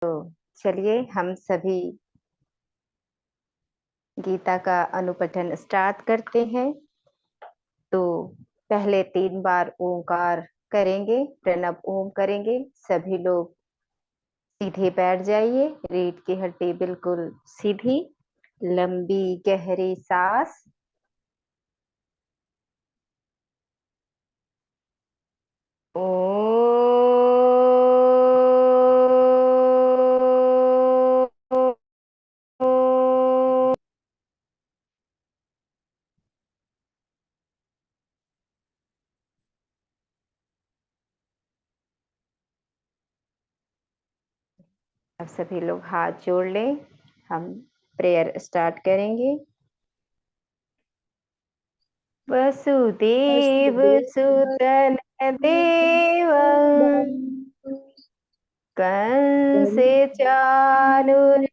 तो चलिए हम सभी गीता का अनुपठन स्टार्ट करते हैं। तो पहले 3 बार ओंकार करेंगे, प्रणव ओम करेंगे। सभी लोग सीधे बैठ जाइए, रीढ़ की हड्डी बिल्कुल सीधी, लंबी गहरी सांस। ओ अब सभी लोग हाथ जोड़ लें, हम प्रेयर स्टार्ट करेंगे। वसुदेव सुतन देव कंस चाणूरमर्दनम्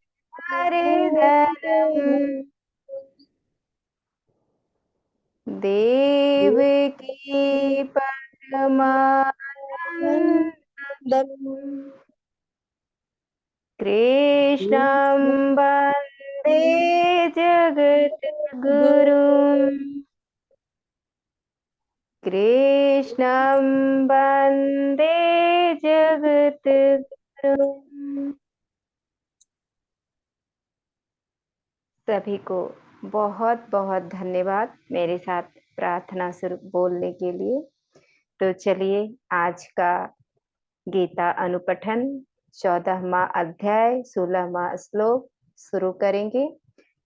देवकी परमानन्दम् कृष्णं वन्दे जगद्गुरुम् कृष्णं वन्दे जगद्गुरुम्। सभी को बहुत बहुत धन्यवाद मेरे साथ प्रार्थना शुरू बोलने के लिए। तो चलिए आज का गीता अनुपठन 14वां अध्याय 16वां श्लोक शुरू करेंगे।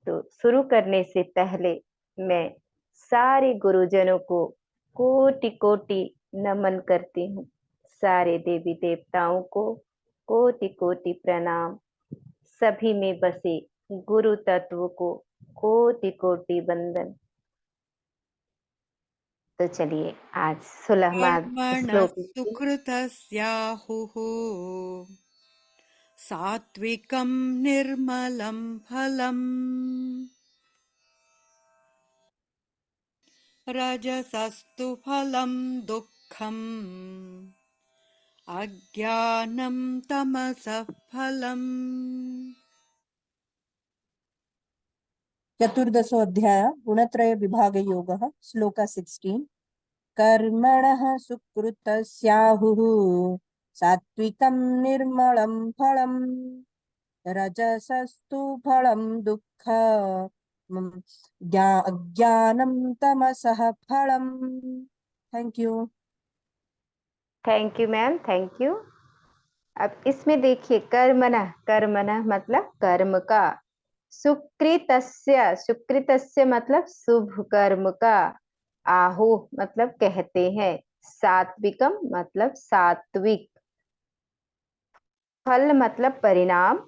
तो शुरू करने से पहले मैं सारे गुरुजनों को कोटि कोटि नमन करती हूँ। सारे देवी देवताओं को कोटि कोटि प्रणाम। सभी में बसे गुरु तत्व को कोटि कोटि वंदन। तो चलिए आज 16वां कर्मणः श्लोक सुकृतस्याहुः सात्विकं निर्मलं फलम् रजसस्तु फलं दुःखम् अज्ञानं तमसः फलम्। चतुर्दशोऽध्याय गुणत्रय विभाग योगः श्लोक 16। कर्मणः सुकृतस्याहुः सात्विकं निर्मलं फलम् रजसस्तु फलं अज्ञानं तमसः फलम्। Thank you. Thank you ma'am, thank you. अब इसमें देखिए कर्मणः, कर्मणः मतलब कर्म का, सुकृतस्य, सुकृतस्य मतलब शुभ कर्म का, आहु मतलब कहते हैं, सात्विकम मतलब सात्विक, फल मतलब परिणाम,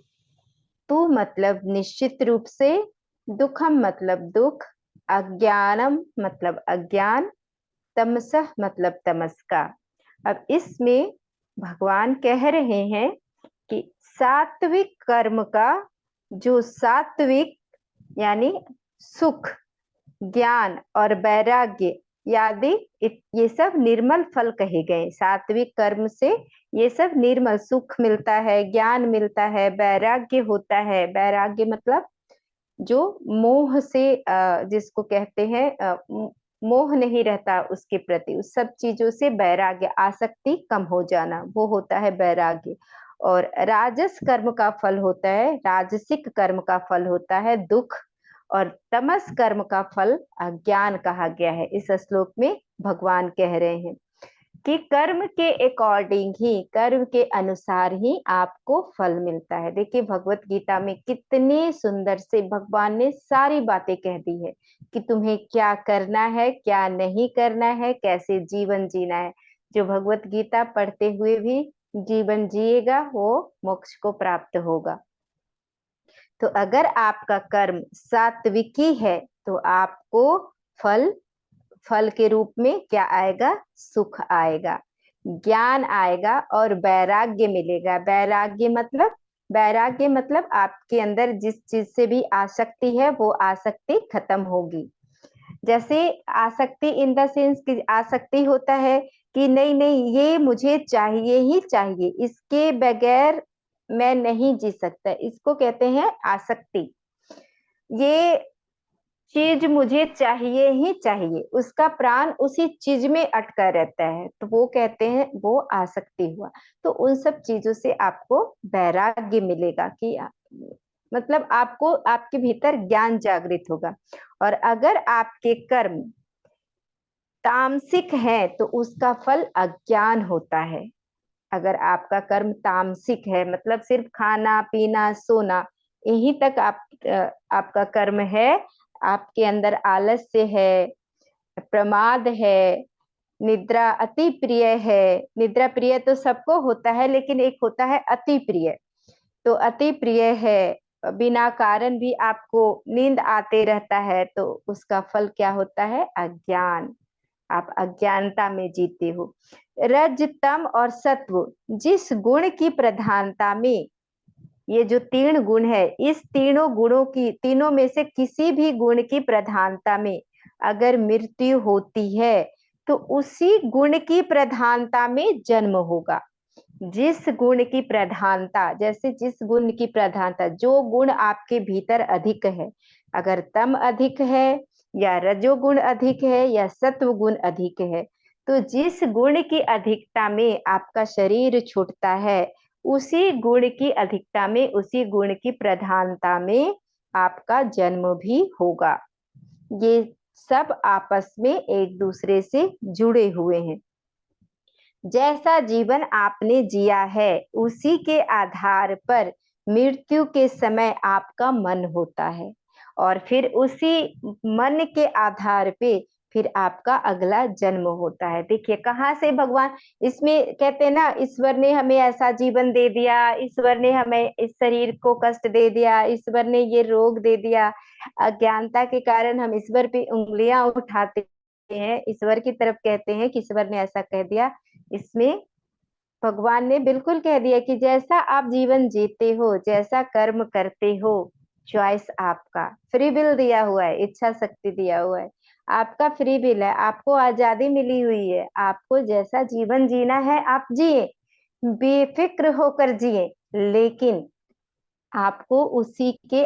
तू मतलब निश्चित रूप से, दुखम मतलब दुख, अज्ञानम मतलब अज्ञान, तमसः मतलब तमस का। अब इसमें भगवान कह रहे हैं कि सात्विक कर्म का, जो सात्विक यानी सुख, ज्ञान और वैराग्य यादि ये सब निर्मल फल कहे गए। सात्विक कर्म से ये सब निर्मल सुख मिलता है, ज्ञान मिलता है, वैराग्य होता है। वैराग्य मतलब जो मोह से जिसको कहते हैं मोह नहीं रहता उसके प्रति, उस सब चीजों से वैराग्य, आसक्ति कम हो जाना, वो होता है वैराग्य। और राजस कर्म का फल होता है, राजसिक कर्म का फल होता है दुख, और तमस कर्म का फल अज्ञान कहा गया है। इस श्लोक में भगवान कह रहे हैं कि कर्म के अकॉर्डिंग ही, कर्म के अनुसार ही आपको फल मिलता है। देखिए भगवत गीता में कितने सुंदर से भगवान ने सारी बातें कह दी है कि तुम्हें क्या करना है, क्या नहीं करना है, कैसे जीवन जीना है। जो भगवत गीता पढ़ते हुए भी जीवन जिएगा वो मोक्ष को प्राप्त होगा। तो अगर आपका कर्म सात्विकी है तो आपको फल, फल के रूप में क्या आएगा, सुख आएगा, ज्ञान आएगा और वैराग्य मिलेगा। वैराग्य मतलब आपके अंदर जिस चीज से भी आसक्ति है वो आसक्ति खत्म होगी। जैसे आसक्ति इन द सेंस की आसक्ति होता है कि नहीं नहीं ये मुझे चाहिए ही चाहिए, इसके बगैर मैं नहीं जी सकता, इसको कहते हैं आसक्ति। ये चीज मुझे चाहिए ही चाहिए, उसका प्राण उसी चीज में अटका रहता है, तो वो कहते हैं वो आसक्ति हुआ। तो उन सब चीजों से आपको वैराग्य मिलेगा कि मतलब आपको आपके भीतर ज्ञान जागृत होगा। और अगर आपके कर्म तामसिक है तो उसका फल अज्ञान होता है। अगर आपका कर्म तामसिक है, मतलब सिर्फ खाना पीना सोना यहीं तक आपका कर्म है, आपके अंदर आलस्य है, प्रमाद है, निद्रा अति प्रिय है। निद्रा प्रिय तो सबको होता है, लेकिन एक होता है अति प्रिय। तो अति प्रिय है, बिना कारण भी आपको नींद आते रहता है, तो उसका फल क्या होता है? अज्ञान। आप अज्ञानता में जीते हो। रज तम और सत्व, जिस गुण की प्रधानता में, ये जो तीन गुण है, इस तीनों गुणों की, तीनों में से किसी भी गुण की प्रधानता में अगर मृत्यु होती है तो उसी गुण की प्रधानता में जन्म होगा। जिस गुण की प्रधानता, जैसे जिस गुण की प्रधानता, जो गुण आपके भीतर अधिक है, अगर तम अधिक है या रजोगुण अधिक है या सत्व गुण अधिक है, तो जिस गुण की अधिकता में आपका शरीर छूटता है, उसी गुण की अधिकता में, उसी गुण की प्रधानता में आपका जन्म भी होगा। ये सब आपस में एक दूसरे से जुड़े हुए हैं। जैसा जीवन आपने जिया है, उसी के आधार पर मृत्यु के समय आपका मन होता है, और फिर उसी मन के आधार पे फिर आपका अगला जन्म होता है। देखिए कहाँ से भगवान, इसमें कहते हैं ना, ईश्वर ने हमें ऐसा जीवन दे दिया, ईश्वर ने हमें इस शरीर को कष्ट दे दिया, ईश्वर ने ये रोग दे दिया। अज्ञानता के कारण हम ईश्वर पे उंगलियां उठाते हैं, ईश्वर की तरफ कहते हैं कि ईश्वर ने ऐसा कह दिया। इसमें भगवान ने बिल्कुल कह दिया कि जैसा आप जीवन जीते हो, जैसा कर्म करते हो, चॉइस आपका, फ्री विल दिया हुआ है, इच्छा शक्ति दिया हुआ है, आपका फ्री विल है, आपको आजादी मिली हुई है, आपको जैसा जीवन जीना है आप जिए, बेफिक्र होकर जिए, लेकिन आपको उसी के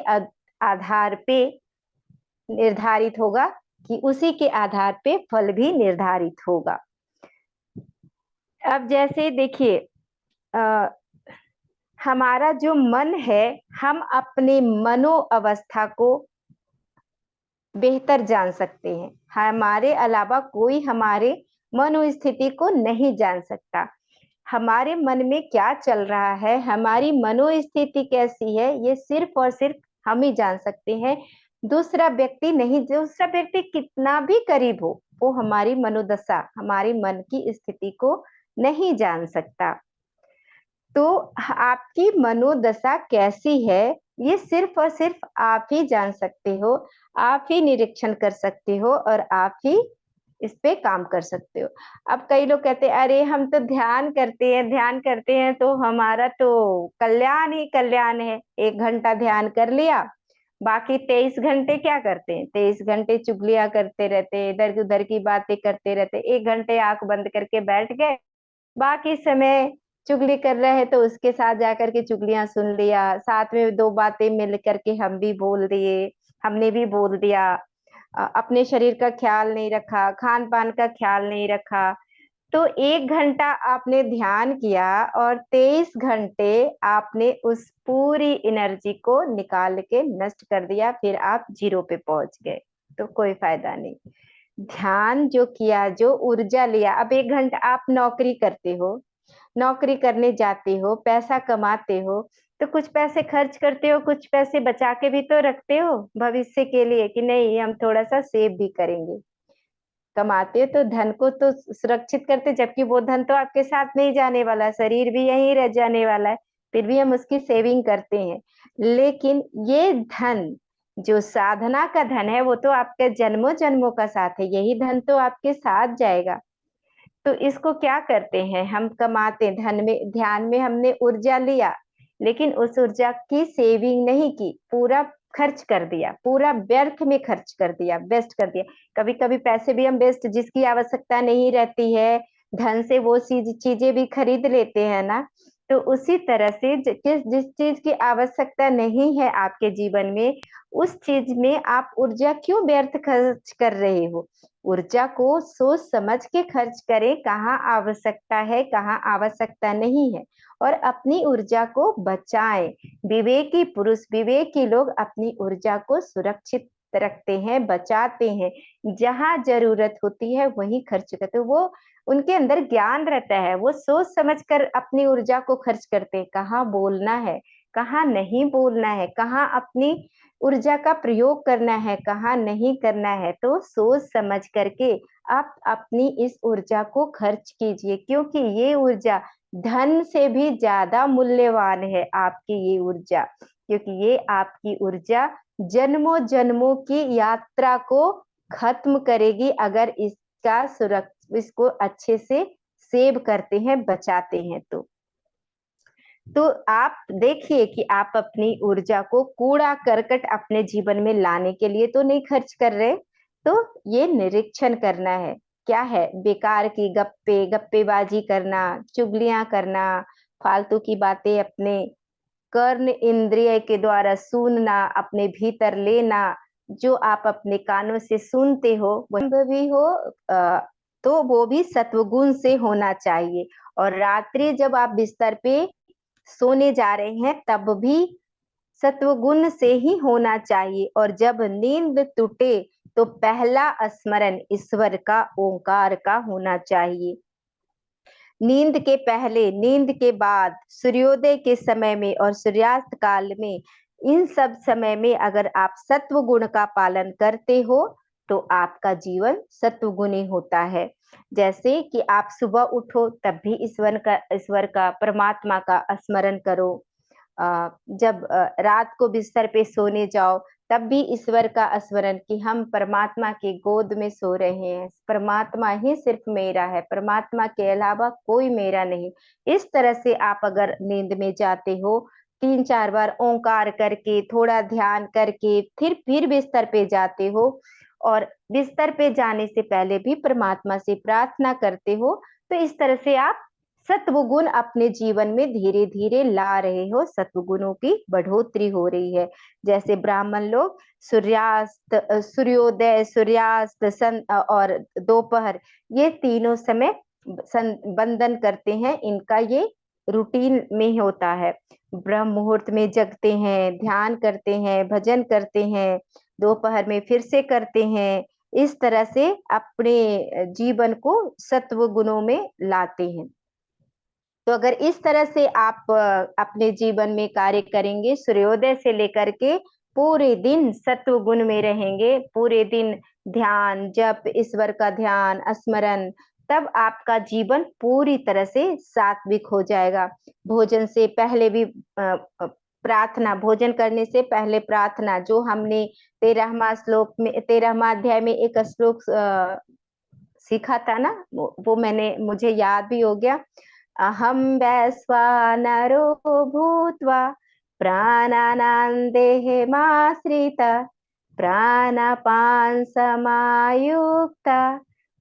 आधार पे निर्धारित होगा, कि उसी के आधार पे फल भी निर्धारित होगा। अब जैसे देखिए, हमारा जो मन है, हम अपने मनो अवस्था को बेहतर जान सकते हैं, हमारे अलावा कोई हमारे मनोस्थिति को नहीं जान सकता। हमारे मन में क्या चल रहा है, हमारी मनोस्थिति कैसी है, ये सिर्फ और सिर्फ हम ही जान सकते हैं, दूसरा व्यक्ति नहीं। दूसरा व्यक्ति कितना भी करीब हो, वो हमारी मनोदशा, हमारी मन की स्थिति को नहीं जान सकता। तो आपकी मनोदशा कैसी है, ये सिर्फ और सिर्फ आप ही जान सकते हो, आप ही निरीक्षण कर सकते हो, और आप ही इस पे काम कर सकते हो। अब कई लोग कहते हैं अरे हम तो ध्यान करते हैं, ध्यान करते हैं तो हमारा तो कल्याण ही कल्याण है। 1 घंटा ध्यान कर लिया, बाकी 23 घंटे क्या करते हैं? 23 घंटे चुगलियां करते रहते, इधर उधर की बातें करते रहते। 1 घंटे आंख बंद करके बैठ गए, बाकी समय चुगली कर रहे हैं तो उसके साथ जाकर के चुगलियां सुन लिया, साथ में 2 बातें मिल करके हम भी बोल दिए, हमने भी बोल दिया। अपने शरीर का ख्याल नहीं रखा, खान पान का ख्याल नहीं रखा। तो 1 घंटा आपने ध्यान किया और 23 घंटे आपने उस पूरी एनर्जी को निकाल के नष्ट कर दिया, फिर आप 0 पे पहुंच गए, तो कोई फायदा नहीं। ध्यान जो किया, जो ऊर्जा लिया, अब 1 घंटा आप नौकरी करते हो, नौकरी करने जाते हो, पैसा कमाते हो, तो कुछ पैसे खर्च करते हो, कुछ पैसे बचा के भी तो रखते हो भविष्य के लिए, कि नहीं हम थोड़ा सा सेव भी करेंगे। कमाते हो तो धन को तो सुरक्षित करते, जबकि वो धन तो आपके साथ नहीं जाने वाला, शरीर भी यहीं रह जाने वाला है, फिर भी हम उसकी सेविंग करते हैं। लेकिन ये धन, जो साधना का धन है, वो तो आपके जन्मों जन्मों का साथ है, यही धन तो आपके साथ जाएगा। तो इसको क्या करते हैं, हम कमाते धन में, ध्यान में हमने ऊर्जा लिया, लेकिन उस ऊर्जा की सेविंग नहीं की, पूरा खर्च कर दिया, पूरा व्यर्थ में खर्च कर दिया, वेस्ट कर दिया। कभी कभी पैसे भी हम वेस्ट, जिसकी आवश्यकता नहीं रहती है, धन से वो चीजें भी खरीद लेते हैं ना, तो उसी तरह से जिस चीज की आवश्यकता नहीं है आपके जीवन में, उस चीज में आप ऊर्जा क्यों व्यर्थ खर्च कर रहे हो? ऊर्जा को सोच समझ के खर्च करें, कहाँ आवश्यकता है, कहाँ आवश्यकता नहीं है, और अपनी ऊर्जा को बचाएं। विवेकी पुरुष, विवेकी लोग अपनी ऊर्जा को सुरक्षित रखते हैं, बचाते हैं। जहां जरूरत होती है वहीं खर्च करते हैं। वो उनके अंदर ज्ञान रहता है, वो सोच समझ कर अपनी ऊर्जा को खर्च करते हैं, कहाँ बोलना है, कहाँ नहीं बोलना है, कहाँ अपनी ऊर्जा का प्रयोग करना है, कहाँ नहीं करना है। तो सोच समझ करके आप अपनी इस ऊर्जा को खर्च कीजिए, क्योंकि ये ऊर्जा धन से भी ज्यादा मूल्यवान है, आपकी ये ऊर्जा, क्योंकि ये आपकी ऊर्जा जन्मों जन्मों की यात्रा को खत्म करेगी, अगर इसको अच्छे से सेव करते हैं, बचाते हैं। तो आप देखिए कि आप अपनी ऊर्जा को कूड़ा करकट अपने जीवन में लाने के लिए तो नहीं खर्च कर रहे। तो ये निरीक्षण करना है, क्या है बेकार की गप्पेबाजी करना, चुगलियां करना, फालतू की बातें अपने कर्ण इंद्रिय के द्वारा सुनना, अपने भीतर लेना, जो आप अपने कानों से सुनते हो वह भी हो, तो वो भी सत्वगुण से होना चाहिए। और रात्रि जब आप बिस्तर पे सोने जा रहे हैं तब भी सत्वगुण से ही होना चाहिए। और जब नींद टूटे तो पहला स्मरण ईश्वर का, ओंकार का होना चाहिए। नींद के पहले, नींद के बाद, सूर्योदय के समय में और सूर्यास्त काल में, इन सब समय में अगर आप सत्व गुण का पालन करते हो तो आपका जीवन सत्वगुणी होता है। जैसे कि आप सुबह उठो तब भी ईश्वर का परमात्मा का स्मरण करो। जब रात को बिस्तर पे सोने जाओ तब भी ईश्वर का स्मरण कि हम परमात्मा की गोद में सो रहे हैं, परमात्मा ही सिर्फ मेरा है, परमात्मा के अलावा कोई मेरा नहीं। इस तरह से आप अगर नींद में जाते हो, 3-4 बार ओंकार करके, थोड़ा ध्यान करके फिर बिस्तर पे जाते हो, और बिस्तर पे जाने से पहले भी परमात्मा से प्रार्थना करते हो, तो इस तरह से आप सत्वगुण अपने जीवन में धीरे धीरे ला रहे हो, सत्वगुणों की बढ़ोतरी हो रही है। जैसे ब्राह्मण लोग सूर्योदय, सूर्यास्त, और दोपहर, ये तीनों समय वंदन करते हैं, इनका ये रूटीन में होता है। ब्रह्म मुहूर्त में जगते हैं, ध्यान करते हैं, भजन करते हैं, दोपहर में फिर से करते हैं। इस तरह से अपने जीवन को सत्व गुणों में लाते हैं। तो अगर इस तरह से आप अपने जीवन में कार्य करेंगे, सूर्योदय से लेकर के पूरे दिन सत्व गुण में रहेंगे, पूरे दिन ध्यान, जप, ईश्वर का ध्यान, स्मरण, तब आपका जीवन पूरी तरह से सात्विक हो जाएगा। भोजन से पहले भी प्रार्थना, भोजन करने से पहले प्रार्थना, जो हमने 13वां अध्याय में एक श्लोक सीखा था ना, वो मुझे याद भी हो गया। अहं वैश्वानरो भूत्वा प्राणानां देहमाश्रित प्राणापान समायुक्त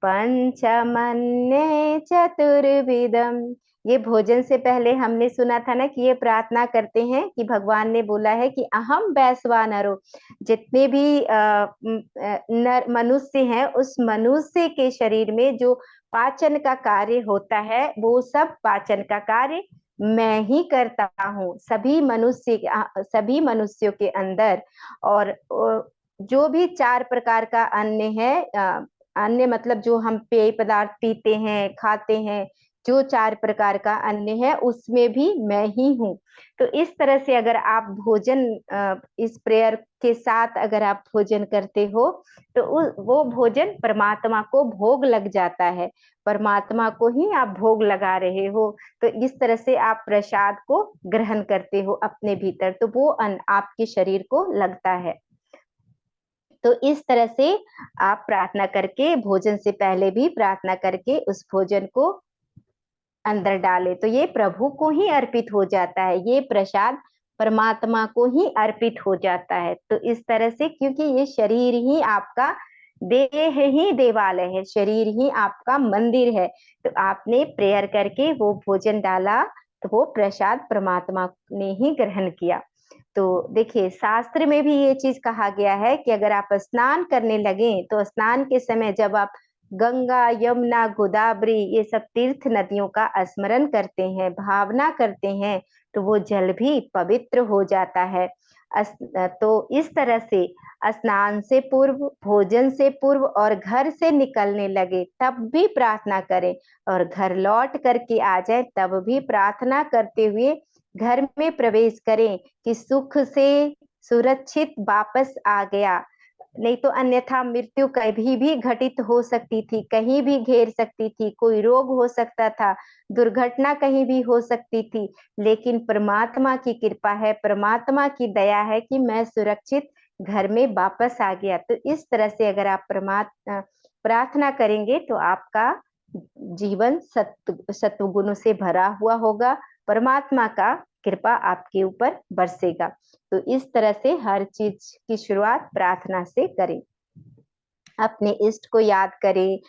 पंचमन्ये चतुर्विधम। ये भोजन से पहले हमने सुना था ना कि ये प्रार्थना करते हैं कि भगवान ने बोला है कि अहम वैश्वानरो, जितने भी नर मनुष्य हैं, उस मनुष्य के शरीर में जो पाचन का कार्य होता है, वो सब पाचन का कार्य मैं ही करता हूँ, सभी मनुष्यों के अंदर। और जो भी 4 प्रकार का अन्न है, अन्न मतलब जो हम पेय पदार्थ पीते हैं, खाते हैं, जो 4 प्रकार का अन्न है उसमें भी मैं ही हूँ। तो इस तरह से अगर आप भोजन, इस प्रेयर के साथ अगर आप भोजन करते हो तो वो भोजन परमात्मा को भोग लग जाता है, परमात्मा को ही आप भोग लगा रहे हो। तो इस तरह से आप प्रसाद को ग्रहण करते हो अपने भीतर, तो वो अन्न आपके शरीर को लगता है। तो इस तरह से आप प्रार्थना करके, भोजन से पहले भी प्रार्थना करके उस भोजन को अंदर डाले, तो ये प्रभु को ही अर्पित हो जाता है, ये प्रसाद परमात्मा को ही अर्पित हो जाता है। तो इस तरह से, क्योंकि ये शरीर ही आपका, देह ही देवालय है, शरीर ही आपका मंदिर है, तो आपने प्रेयर करके वो भोजन डाला, तो वो प्रसाद परमात्मा ने ही ग्रहण किया। तो देखिए शास्त्र में भी ये चीज कहा गया है कि अगर आप स्नान करने लगे तो स्नान के समय जब आप गंगा, यमुना, गोदावरी ये सब तीर्थ नदियों का स्मरण करते हैं, भावना करते हैं, तो वो जल भी पवित्र हो जाता है। तो इस तरह से स्नान से पूर्व, भोजन से पूर्व और घर से निकलने लगे तब भी प्रार्थना करें, और घर लौट करके आ जाए तब भी प्रार्थना करते हुए घर में प्रवेश करें कि सुख से सुरक्षित वापस आ गया। नहीं तो अन्यथा मृत्यु कभी भी घटित हो सकती थी, कहीं भी घेर सकती थी, कोई रोग हो सकता था, दुर्घटना कहीं भी हो सकती थी। लेकिन परमात्मा की कृपा है, परमात्मा की दया है कि मैं सुरक्षित घर में वापस आ गया। तो इस तरह से अगर आप प्रार्थना करेंगे तो आपका जीवन सत्व गुणों से भरा हुआ होगा, परमात्मा का कृपा आपके ऊपर बरसेगा। तो इस तरह से हर चीज की शुरुआत प्रार्थना से करें। अपने इष्ट को याद करें,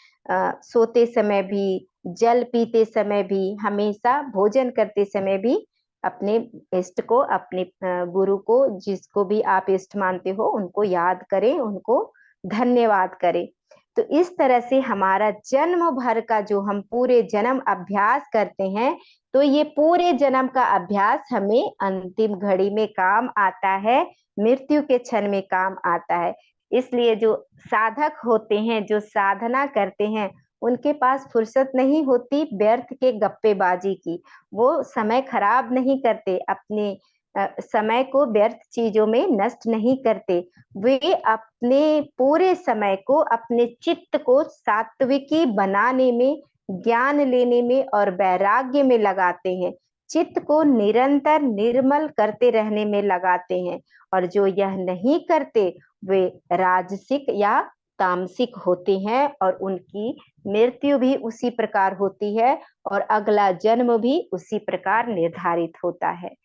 सोते समय भी, जल पीते समय भी, हमेशा भोजन करते समय भी अपने इष्ट को, अपने गुरु को, जिसको भी आप इष्ट मानते हो उनको याद करें, उनको धन्यवाद करें। तो इस तरह से हमारा जन्म भर का जो हम पूरे जन्म अभ्यास करते हैं, तो ये पूरे जन्म का अभ्यास हमें अंतिम घड़ी में काम आता है, मृत्यु के क्षण में काम आता है। इसलिए जो साधक होते हैं, जो साधना करते हैं, उनके पास फुर्सत नहीं होती व्यर्थ के गप्पेबाजी की। वो समय खराब नहीं करते, अपने समय को व्यर्थ चीजों में नष्ट नहीं करते। वे अपने पूरे समय को अपने चित्त को सात्विकी बनाने में, ज्ञान लेने में और वैराग्य में लगाते हैं। चित्त को निरंतर निर्मल करते रहने में लगाते हैं। और जो यह नहीं करते वे राजसिक या तामसिक होते हैं, और उनकी मृत्यु भी उसी प्रकार होती है और अगला जन्म भी उसी प्रकार निर्धारित होता है।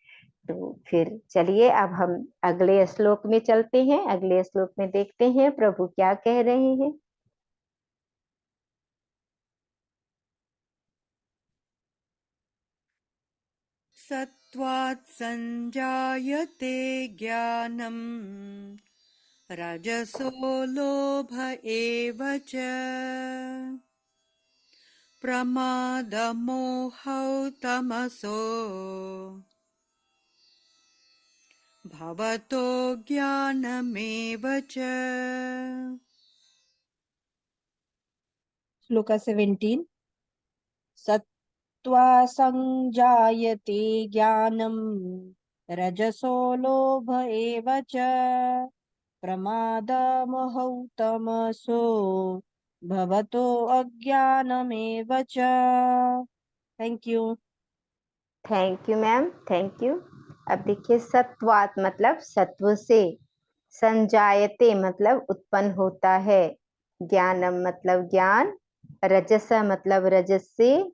तो फिर चलिए अब हम अगले श्लोक में चलते हैं। अगले श्लोक में देखते हैं प्रभु क्या कह रहे हैं। सत्त्वात् सञ्जायते ज्ञानम् रजसो लोभ एव च प्रमादमोहौ तमसो भवतो ज्ञानमेव च। श्लोका 17। सत्त्वा संजायते ज्ञानम् रजसो लोभ एव च प्रमादमोहौ तमसो भवतो अज्ञानमेव च। Thank you. Thank you ma'am, thank you. अब देखिए सत्वात मतलब सत्व से, संजायते मतलब उत्पन्न होता है, ज्ञानम मतलब ज्ञान, रजस मतलब रजस से,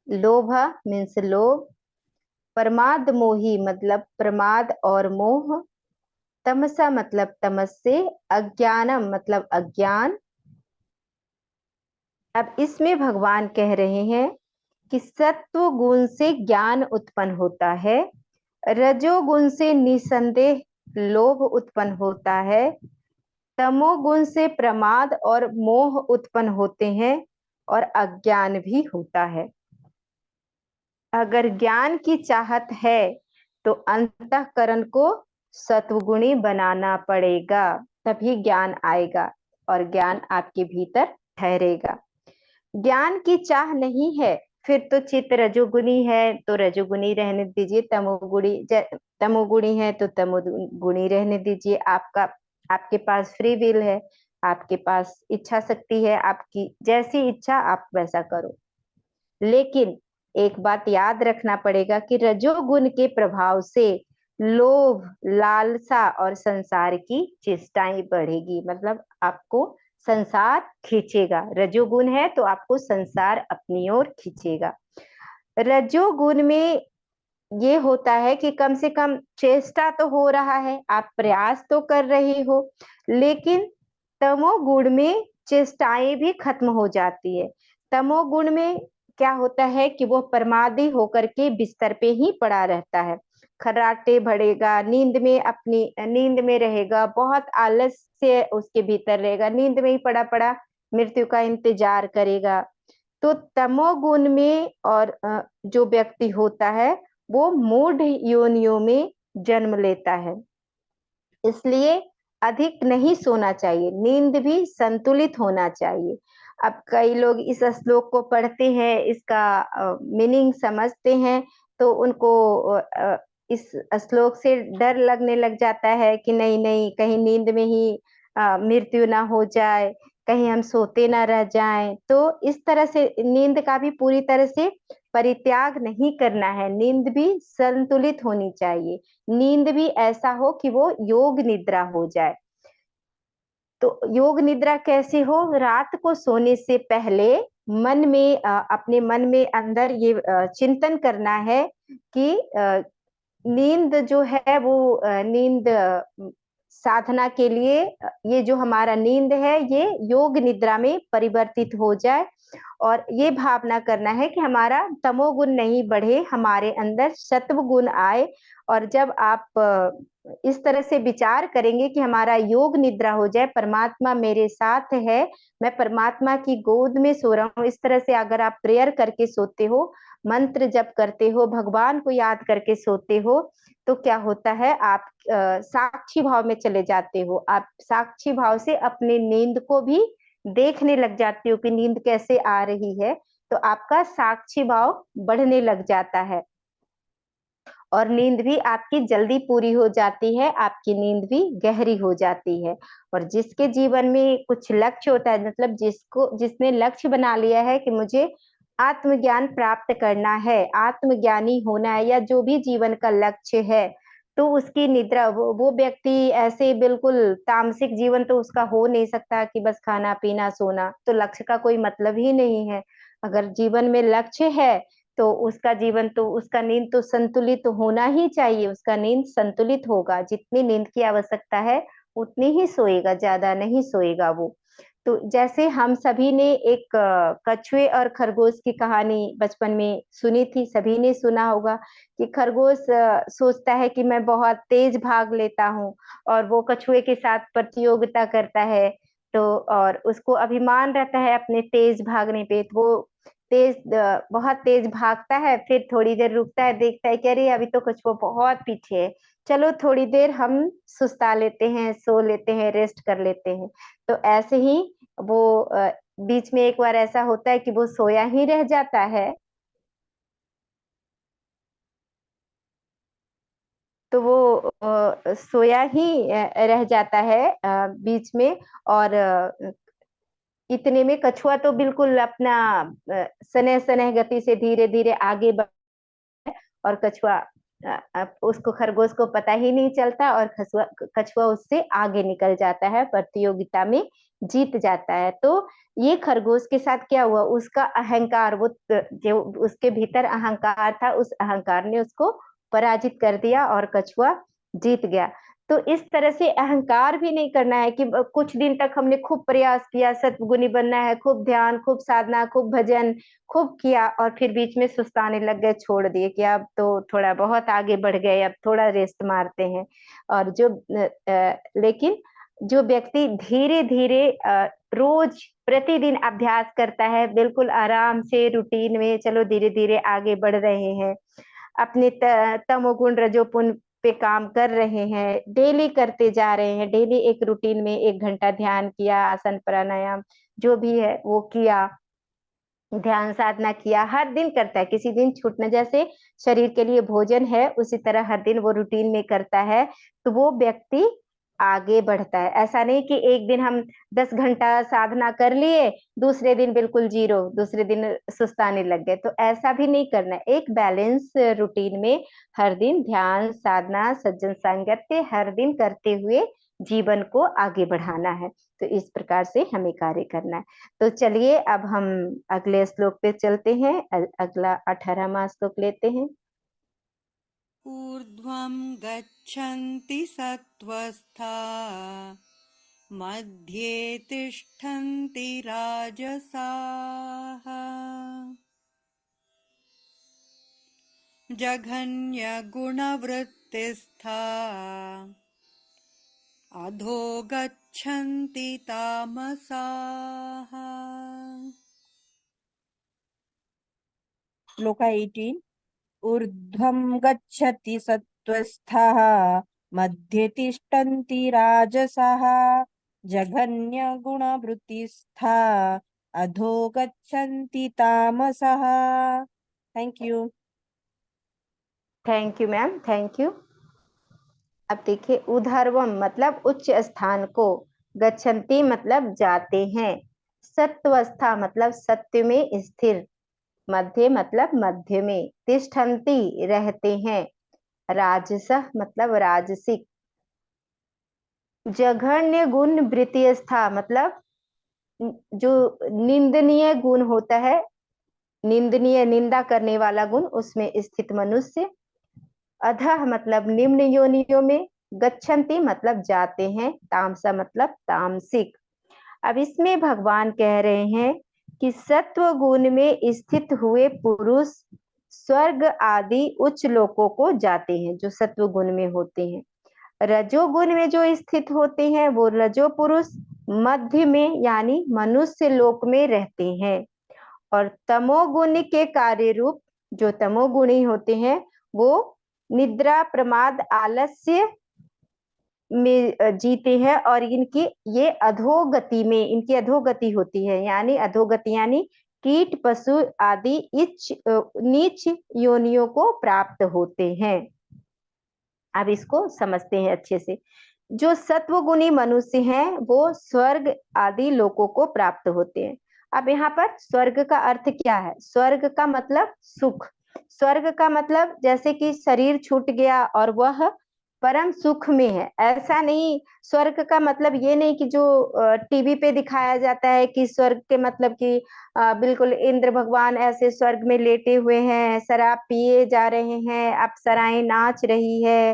लोभ मीन्स लोभ, प्रमाद मोही मतलब प्रमाद और मोह, तमसा मतलब तमस से, अज्ञानम मतलब अज्ञान। अब इसमें भगवान कह रहे हैं कि सत्व गुण से ज्ञान उत्पन्न होता है, रजोगुण से निसंदेह लोभ उत्पन्न होता है, तमोगुण से प्रमाद और मोह उत्पन्न होते हैं और अज्ञान भी होता है। अगर ज्ञान की चाहत है तो अंतःकरण को सत्वगुणी बनाना पड़ेगा, तभी ज्ञान आएगा और ज्ञान आपके भीतर ठहरेगा। ज्ञान की चाह नहीं है फिर तो चित्त रजोगुणी है तो रजोगुणी रहने दीजिए, तमोगुणी है तो तमोगुणी रहने दीजिए। आपके पास फ्री विल है, आपके पास इच्छा शक्ति है, आपकी जैसी इच्छा आप वैसा करो। लेकिन एक बात याद रखना पड़ेगा कि रजोगुण के प्रभाव से लोभ, लालसा और संसार की चेष्टाएं बढ़ेगी, मतलब आपको संसार खींचेगा। रजोगुण है तो आपको संसार अपनी ओर खींचेगा। रजोगुण में ये होता है कि कम से कम चेष्टा तो हो रहा है, आप प्रयास तो कर रहे हो, लेकिन तमोगुण में चेष्टाएं भी खत्म हो जाती है। तमोगुण में क्या होता है कि वो प्रमादी होकर के बिस्तर पे ही पड़ा रहता है, खर्राटे भरेगा, नींद में रहेगा, बहुत आलस से उसके भीतर रहेगा, नींद में ही पड़ा पड़ा मृत्यु का इंतजार करेगा। तो तमोगुण में और जो व्यक्ति होता है वो मूढ़ योनियों में जन्म लेता है। इसलिए अधिक नहीं सोना चाहिए, नींद भी संतुलित होना चाहिए। अब कई लोग इस श्लोक को पढ़ते हैं, इसका मीनिंग समझते हैं, तो उनको इस श्लोक से डर लगने लग जाता है कि नहीं नहीं, कहीं नींद में ही मृत्यु ना हो जाए, कहीं हम सोते ना रह जाएं। तो इस तरह से नींद का भी पूरी तरह से परित्याग नहीं करना है, नींद भी संतुलित होनी चाहिए। नींद भी ऐसा हो कि वो योग निद्रा हो जाए। तो योग निद्रा कैसे हो? रात को सोने से पहले अपने मन में अंदर ये चिंतन करना है कि नींद जो है वो नींद साधना के लिए ये जो हमारा नींद है ये योग निद्रा में परिवर्तित हो जाए, और ये भावना करना है कि हमारा तमोगुण नहीं बढ़े, हमारे अंदर सत्व गुण आए। और जब आप इस तरह से विचार करेंगे कि हमारा योग निद्रा हो जाए, परमात्मा मेरे साथ है, मैं परमात्मा की गोद में सो रहा हूँ, इस तरह से अगर आप प्रेयर करके सोते हो, मंत्र जप करते हो, भगवान को याद करके सोते हो, तो क्या होता है आप साक्षी भाव में चले जाते हो। आप साक्षी भाव से अपनी नींद को भी देखने लग जाते हो कि नींद कैसे आ रही है, तो आपका साक्षी भाव बढ़ने लग जाता है और नींद भी आपकी जल्दी पूरी हो जाती है, आपकी नींद भी गहरी हो जाती है। और जिसके जीवन में कुछ लक्ष्य होता है, मतलब जिसने लक्ष्य बना लिया है कि मुझे आत्मज्ञान प्राप्त करना है, आत्मज्ञानी होना है, या जो भी जीवन का लक्ष्य है, तो उसकी निद्रा वो व्यक्ति ऐसे बिल्कुल तामसिक जीवन तो उसका हो नहीं सकता कि बस खाना पीना सोना, तो लक्ष्य का कोई मतलब ही नहीं है। अगर जीवन में लक्ष्य है तो उसका जीवन तो उसका नींद तो संतुलित होना ही चाहिए, उसका नींद संतुलित होगा, जितनी नींद की आवश्यकता है उतनी ही सोएगा, ज्यादा नहीं सोएगा वो। तो जैसे हम सभी ने एक कछुए और खरगोश की कहानी बचपन में सुनी थी, सभी ने सुना होगा कि खरगोश सोचता है कि मैं बहुत तेज भाग लेता हूँ, और वो कछुए के साथ प्रतियोगिता करता है, तो और उसको अभिमान रहता है अपने तेज भागने पे, तो वो बहुत तेज भागता है, फिर थोड़ी देर रुकता है, देखता है कि अरे अभी तो कछुआ बहुत पीछे है, चलो थोड़ी देर हम सुस्ता लेते हैं, सो लेते हैं, रेस्ट कर लेते हैं। तो ऐसे ही वो बीच में एक बार ऐसा होता है कि वो सोया ही रह जाता है, तो वो सोया ही रह जाता है बीच में, और इतने में कछुआ तो बिल्कुल अपना सनह सनह गति से धीरे धीरे आगे बढ़, और कछुआ उसको खरगोश को पता ही नहीं चलता, और कछुआ कछुआ उससे आगे निकल जाता है, प्रतियोगिता में जीत जाता है। तो ये खरगोश के साथ क्या हुआ, उसका अहंकार, वो जो उसके भीतर अहंकार था, उस अहंकार ने उसको पराजित कर दिया और कछुआ जीत गया। तो इस तरह से अहंकार भी नहीं करना है कि कुछ दिन तक हमने खूब प्रयास किया, सत्वगुणी बनना है, खूब ध्यान, खूब साधना, खूब भजन, खूब किया, और फिर बीच में सुस्ताने लग गए, छोड़ दिए कि अब तो थोड़ा बहुत आगे बढ़ गए, अब थोड़ा रेस्ट मारते हैं। और लेकिन जो व्यक्ति धीरे धीरे रोज प्रतिदिन अभ्यास करता है, बिल्कुल आराम से रूटीन में, चलो धीरे धीरे आगे बढ़ रहे हैं, अपने तमोगुण रजोगुण पे काम कर रहे हैं, डेली करते जा रहे हैं, डेली एक रूटीन में 1 घंटा ध्यान किया, आसन प्राणायाम जो भी है वो किया, ध्यान साधना किया, हर दिन करता है, किसी दिन छूटना, जैसे शरीर के लिए भोजन है उसी तरह हर दिन वो रूटीन में करता है, तो वो व्यक्ति आगे बढ़ता है। ऐसा नहीं कि एक दिन हम 10 घंटा साधना कर लिए, दूसरे दिन बिल्कुल जीरो, दूसरे दिन सुस्ताने लग गए, तो ऐसा भी नहीं करना है। एक बैलेंस रूटीन में हर दिन ध्यान साधना सज्जन सांगत्य हर दिन करते हुए जीवन को आगे बढ़ाना है। तो इस प्रकार से हमें कार्य करना है। तो चलिए अब हम अगले श्लोक पे चलते हैं, अगला 18वां श्लोक लेते हैं। ऊर्ध्वं गच्छन्ति सत्त्वस्था मध्ये तिष्ठन्ति राजसाः जघन्यगुणवृत्तिस्था अधो गच्छन्ति तामसाः। श्लोक 18 ऊर्ध्वं गच्छति सत्त्वस्थः मध्ये तिष्ठन्ति राजसः जघन्यगुणवृत्तिस्था अधो गच्छन्ति तामसः। Thank you. Thank you ma'am, thank you. अब देखिए, उधर्वम मतलब उच्च स्थान को, गच्छन्ति मतलब जाते हैं, सत्वस्था मतलब सत्य में स्थिर, मध्य मतलब मध्य में, तिष्ठन्ति रहते हैं, राजसः मतलब राजसिक, जघन्य गुण वृत्तिस्था मतलब जो निंदनीय गुण होता है, निंदनीय निंदा करने वाला गुण, उसमें स्थित मनुष्य, अधः मतलब निम्न योनियों में, गच्छन्ति मतलब जाते हैं, तामसा मतलब तामसिक। अब इसमें भगवान कह रहे हैं कि सत्व गुण में स्थित हुए पुरुष स्वर्ग आदि उच्च लोकों को जाते हैं, जो सत्व गुण में होते हैं। रजोगुण में जो स्थित होते हैं वो रजो पुरुष मध्य में यानी मनुष्य लोक में रहते हैं, और तमोगुण के कार्य रूप जो तमोगुणी होते हैं वो निद्रा प्रमाद आलस्य में जीते हैं, और इनकी ये अधोगति में, इनकी अधोगति होती है, यानी अधोगति यानी कीट पशु आदि नीच योनियों को प्राप्त होते हैं। अब इसको समझते हैं अच्छे से। जो सत्वगुणी मनुष्य हैं वो स्वर्ग आदि लोकों को प्राप्त होते हैं। अब यहाँ पर स्वर्ग का अर्थ क्या है? स्वर्ग का मतलब सुख, स्वर्ग का मतलब जैसे कि शरीर छूट गया और वह परम सुख में है, ऐसा नहीं। स्वर्ग का मतलब ये नहीं कि जो टीवी पे दिखाया जाता है कि स्वर्ग के मतलब कि बिल्कुल इंद्र भगवान ऐसे स्वर्ग में लेटे हुए हैं, शराब पिए जा रहे हैं, अप्सराएं नाच रही है,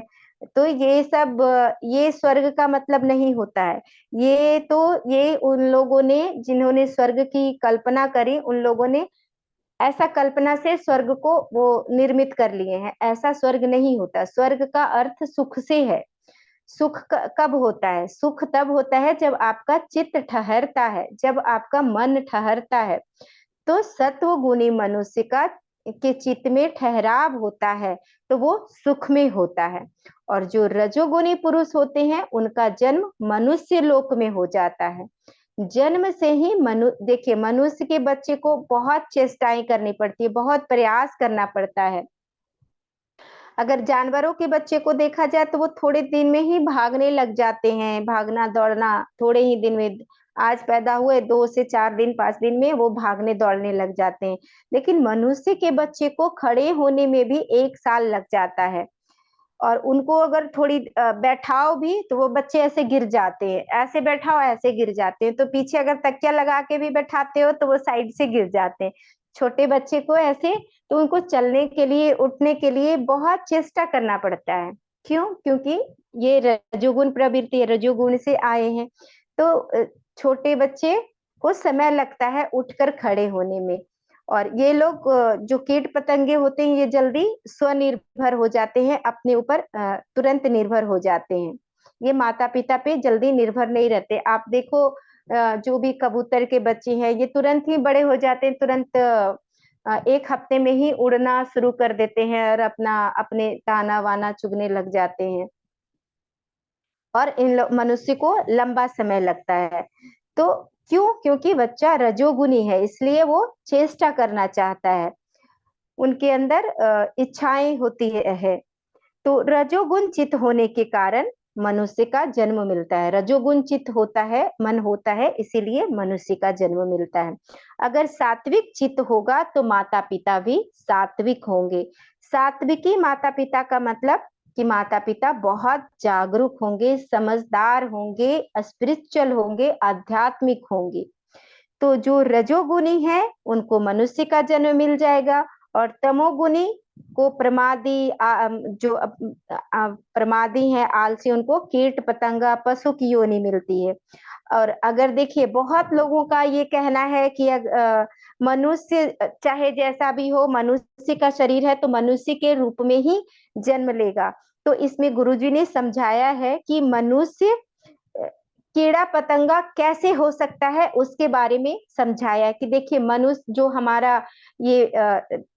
तो ये सब ये स्वर्ग का मतलब नहीं होता है। ये उन लोगों ने जिन्होंने स्वर्ग की कल्पना करी, उन लोगों ने ऐसा कल्पना से स्वर्ग को वो निर्मित कर लिए हैं, ऐसा स्वर्ग नहीं होता। स्वर्ग का अर्थ सुख से है। सुख कब होता है? सुख तब होता है जब आपका चित्त ठहरता है, जब आपका मन ठहरता है। तो सत्व गुणी मनुष्य का के चित्त में ठहराव होता है तो वो सुख में होता है, और जो रजोगुणी पुरुष होते हैं उनका जन्म मनुष्य लोक में हो जाता है। जन्म से ही देखिए, मनुष्य के बच्चे को बहुत चेष्टाएं करनी पड़ती है, बहुत प्रयास करना पड़ता है। अगर जानवरों के बच्चे को देखा जाए तो वो थोड़े दिन में ही भागने लग जाते हैं, भागना दौड़ना थोड़े ही दिन में, आज पैदा हुए 2 से 4 दिन 5 दिन में वो भागने दौड़ने लग जाते हैं। लेकिन मनुष्य के बच्चे को खड़े होने में भी 1 साल लग जाता है, और उनको अगर थोड़ी बैठाओ भी तो वो बच्चे ऐसे गिर जाते हैं, ऐसे बैठाओ ऐसे गिर जाते हैं, तो पीछे अगर तकिया लगा के भी बैठाते हो तो वो साइड से गिर जाते हैं। छोटे बच्चे को ऐसे, तो उनको चलने के लिए उठने के लिए बहुत चेष्टा करना पड़ता है। क्यों? क्योंकि ये रजोगुण प्रवृत्ति है, रजोगुण से आए हैं। तो छोटे बच्चे को समय लगता है उठकर खड़े होने में, और ये लोग जो कीट पतंगे होते हैं ये जल्दी स्वनिर्भर हो जाते हैं, अपने ऊपर तुरंत निर्भर हो जाते हैं। ये माता पिता पे जल्दी निर्भर नहीं रहते। आप देखो जो भी कबूतर के बच्चे हैं ये तुरंत ही बड़े हो जाते हैं, तुरंत 1 हफ्ते में ही उड़ना शुरू कर देते हैं और अपने दाना वाना चुगने लग जाते हैं, और मनुष्य को लंबा समय लगता है। तो क्यों? क्योंकि बच्चा रजोगुनी है, इसलिए वो चेष्टा करना चाहता है, उनके अंदर इच्छाएं होती है। तो रजोगुण चित्त होने के कारण मनुष्य का जन्म मिलता है। रजोगुण चित्त होता है, मन होता है, इसीलिए मनुष्य का जन्म मिलता है। अगर सात्विक चित्त होगा तो माता पिता भी सात्विक होंगे। सात्विकी माता पिता का मतलब कि माता पिता बहुत जागरूक होंगे, समझदार होंगे, स्पिरिचुअल होंगे, आध्यात्मिक होंगे। तो जो रजोगुनी है उनको मनुष्य का जन्म मिल जाएगा, और तमोगुनी को प्रमादी जो प्रमादी है, आलसी, उनको कीट पतंगा पशु की योनि मिलती है। और अगर देखिए बहुत लोगों का ये कहना है कि मनुष्य चाहे जैसा भी हो, मनुष्य का शरीर है तो मनुष्य के रूप में ही जन्म लेगा। तो इसमें गुरुजी ने समझाया है कि मनुष्य कीड़ा पतंगा कैसे हो सकता है उसके बारे में समझाया है कि देखिए मनुष्य जो हमारा ये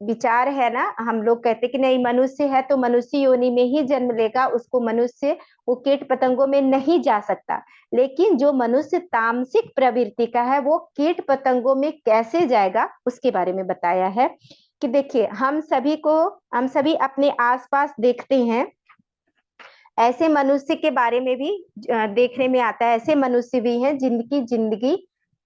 विचार है ना, हम लोग कहते कि नहीं मनुष्य है तो मनुष्य योनि में ही जन्म लेगा, उसको मनुष्य वो कीट पतंगों में नहीं जा सकता। लेकिन जो मनुष्य तामसिक प्रवृत्ति का है वो कीट पतंगों में कैसे जाएगा उसके बारे में बताया है कि देखिए हम सभी अपने आसपास देखते हैं, ऐसे मनुष्य के बारे में भी देखने में आता है, ऐसे मनुष्य भी हैं जिनकी जिंदगी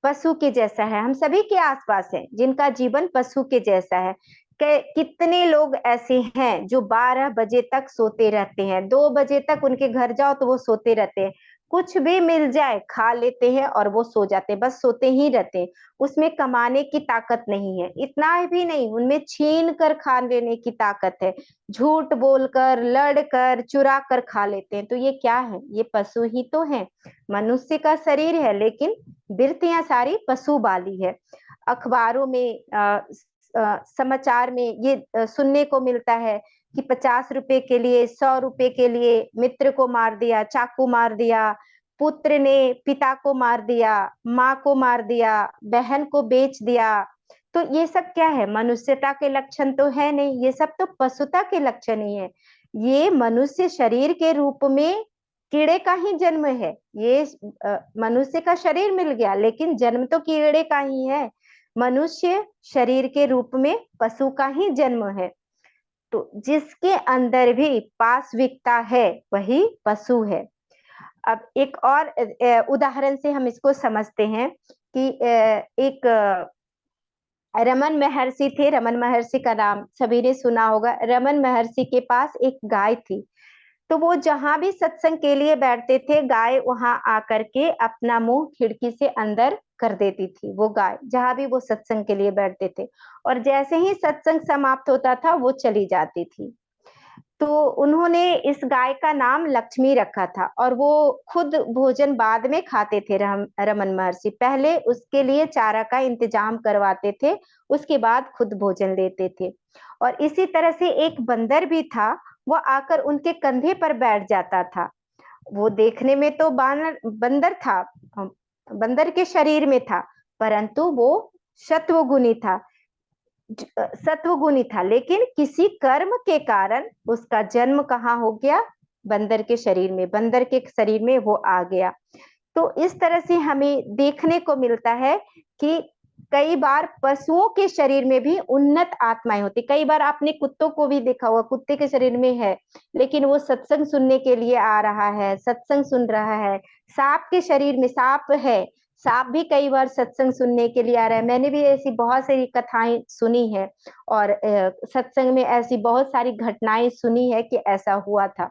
पशु के जैसा है। हम सभी के आसपास है जिनका जीवन पशु के जैसा है। कितने लोग ऐसे हैं जो 12 बजे तक सोते रहते हैं, 2 बजे तक उनके घर जाओ तो वो सोते रहते हैं, कुछ भी मिल जाए खा लेते हैं और वो सो जाते हैं, बस सोते ही रहते हैं। उसमें कमाने की ताकत नहीं है, इतना भी नहीं, उनमें छीन कर खा लेने की ताकत है, झूठ बोलकर, लड़कर, चुरा कर खा लेते हैं। तो ये क्या है? ये पशु ही तो है। मनुष्य का शरीर है लेकिन वृत्तियां सारी पशु वाली है। अखबारों में समाचार में ये सुनने को मिलता है कि 50 रुपए के लिए, 100 रुपए के लिए मित्र को मार दिया, चाकू मार दिया, पुत्र ने पिता को मार दिया, माँ को मार दिया, बहन को बेच दिया। तो ये सब क्या है? मनुष्यता के लक्षण तो है नहीं, ये सब तो पशुता के लक्षण ही है। ये मनुष्य शरीर के रूप में कीड़े का ही जन्म है। ये मनुष्य का शरीर मिल गया लेकिन जन्म तो कीड़े का ही है। मनुष्य शरीर के रूप में पशु का ही जन्म है। तो जिसके अंदर भी पाशविकता है वही पशु है। अब एक और उदाहरण से हम इसको समझते हैं कि एक रमन महर्षि थे। रमन महर्षि का नाम सभी ने सुना होगा। रमन महर्षि के पास एक गाय थी, तो वो जहां भी सत्संग के लिए बैठते थे गाय वहां आकर के अपना मुंह खिड़की से अंदर कर देती थी। वो गाय जहां भी वो सत्संग के लिए बैठते थे और जैसे ही सत्संग समाप्त होता था वो चली जाती थी। तो उन्होंने इस गाय का नाम लक्ष्मी रखा था और वो खुद भोजन बाद में खाते थे। रमन महर्षि पहले उसके लिए चारा का इंतजाम करवाते थे, उसके बाद खुद भोजन लेते थे। और इसी तरह से एक बंदर भी था, वो आकर उनके कंधे पर बैठ जाता था। वो देखने में तो बानर बंदर था, बंदर के शरीर में था, परंतु वो सत्वगुणी था, सत्वगुणी था। लेकिन किसी कर्म के कारण उसका जन्म कहाँ हो गया? बंदर के शरीर में, बंदर के शरीर में वो आ गया। तो इस तरह से हमें देखने को मिलता है कि कई बार पशुओं के शरीर में भी उन्नत आत्माएं होती। कई बार आपने कुत्तों को भी देखा होगा, कुत्ते के शरीर में है लेकिन वो सत्संग सुनने के लिए आ रहा है, सत्संग सुन रहा है। सांप के शरीर में सांप है, सांप भी कई बार सत्संग सुनने के लिए आ रहा है। मैंने भी ऐसी बहुत सारी कथाएं सुनी है और सत्संग में ऐसी बहुत सारी घटनाएं सुनी है कि ऐसा हुआ था।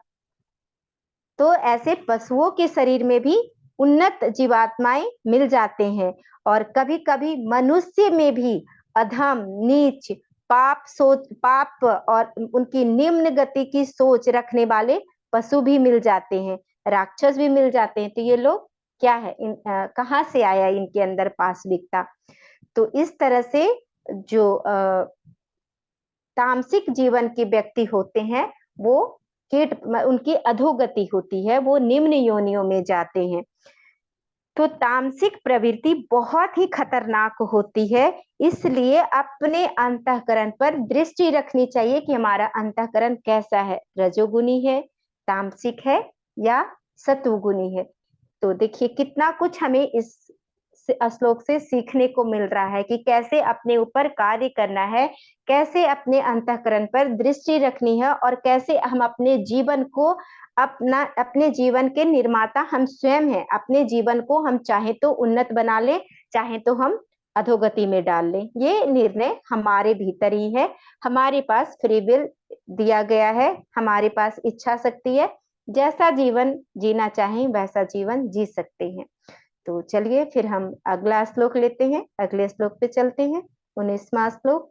तो ऐसे पशुओं के शरीर में भी उन्नत जीवात्माएं मिल जाते हैं और कभी-कभी मनुष्य में भी अधम, नीच, पाप और उनकी निम्न गति की सोच रखने वाले पशु भी मिल जाते हैं, राक्षस भी मिल जाते हैं। तो ये लोग क्या है? कहाँ से आया इनके अंदर पाशविकता? तो इस तरह से जो तामसिक जीवन के व्यक्ति होते हैं वो उनकी अधोगति होती है, वो निम्न योनियों में जाते हैं। तो तामसिक प्रवृत्ति बहुत ही खतरनाक होती है, इसलिए अपने अंतःकरण पर दृष्टि रखनी चाहिए कि हमारा अंतःकरण कैसा है, रजोगुनी है, तामसिक है या सत्वगुनी है। तो देखिए कितना कुछ हमें इस श्लोक से सीखने को मिल रहा है कि कैसे अपने ऊपर कार्य करना है, कैसे अपने अंतःकरण पर दृष्टि रखनी है और कैसे हम अपने जीवन को अपने जीवन के निर्माता हम स्वयं हैं। अपने जीवन को हम चाहे तो उन्नत बना लें, चाहे तो हम अधोगति में डाल लें। ये निर्णय हमारे भीतर ही है। हमारे पास फ्री विल दिया गया है, हमारे पास इच्छा शक्ति है, जैसा जीवन जीना चाहें वैसा जीवन जी सकते हैं। तो चलिए फिर हम अगला श्लोक लेते हैं, अगले श्लोक पे चलते हैं। 19वां श्लोक।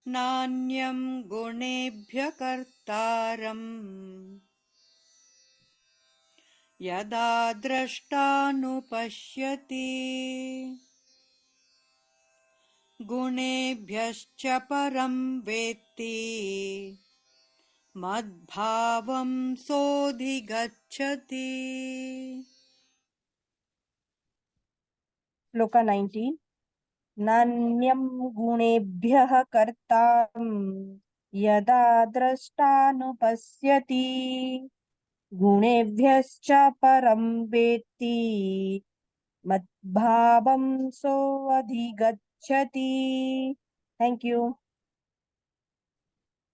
नान्यं गुणेभ्य कर्तारम् यदा द्रष्टानुपश्यति गुणेभ्यश्च परं वेत्ति मद्भावं सोऽधिगच्छति। श्लोक 19 नान्यं गुणेभ्यः कर्तारं यदा द्रष्टानुपश्यति गुणेभ्यश्च परं वेत्ति मद्भावं सोऽधिगच्छति। Thank you.